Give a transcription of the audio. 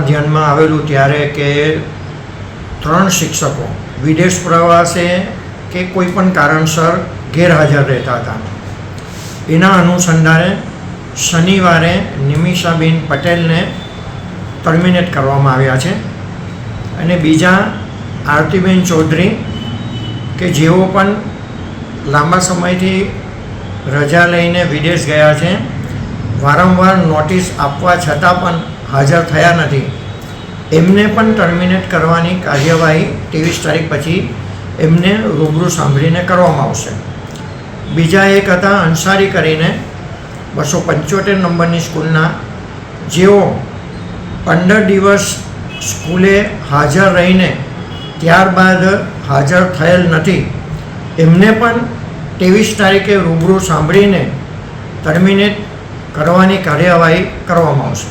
ધ્યાનમાં આવેલું ત્યારે કે 3 શિક્ષકો વિદેશ પ્રવાસે કે કોઈ પણ કારણસર ગેરહાજર રહેતા હતા. એના અનુસંધાને શનિવારે નિમિષાબેન પટેલને ટર્મિનેટ કરવામાં આવ્યા છે અને બીજા આરતીબેન ચૌધરી કે જેઓ પણ લાંબા સમયથી રજા લઈને વિદેશ ગયા છે, વારંવાર નોટિસ આપવા છતાં પણ હાજર થયા નથી, એમને પણ ટર્મિનેટ કરવાની કાર્યવાહી 23 તારીખ પછી એમને રૂબરૂ સાંભળીને કરવામાં આવશે. બીજા એક હતા અંસારી કરીને 275 નંબરની સ્કૂલના, જેઓ 15 દિવસ સ્કૂલે હાજર રહીને ત્યારબાદ હાજર થયેલ નથી, એમને પણ 23 તારીખે રૂબરૂ સાંભળીને ટર્મિનેટ કરવાની કાર્યવાહી કરવામાં આવશે.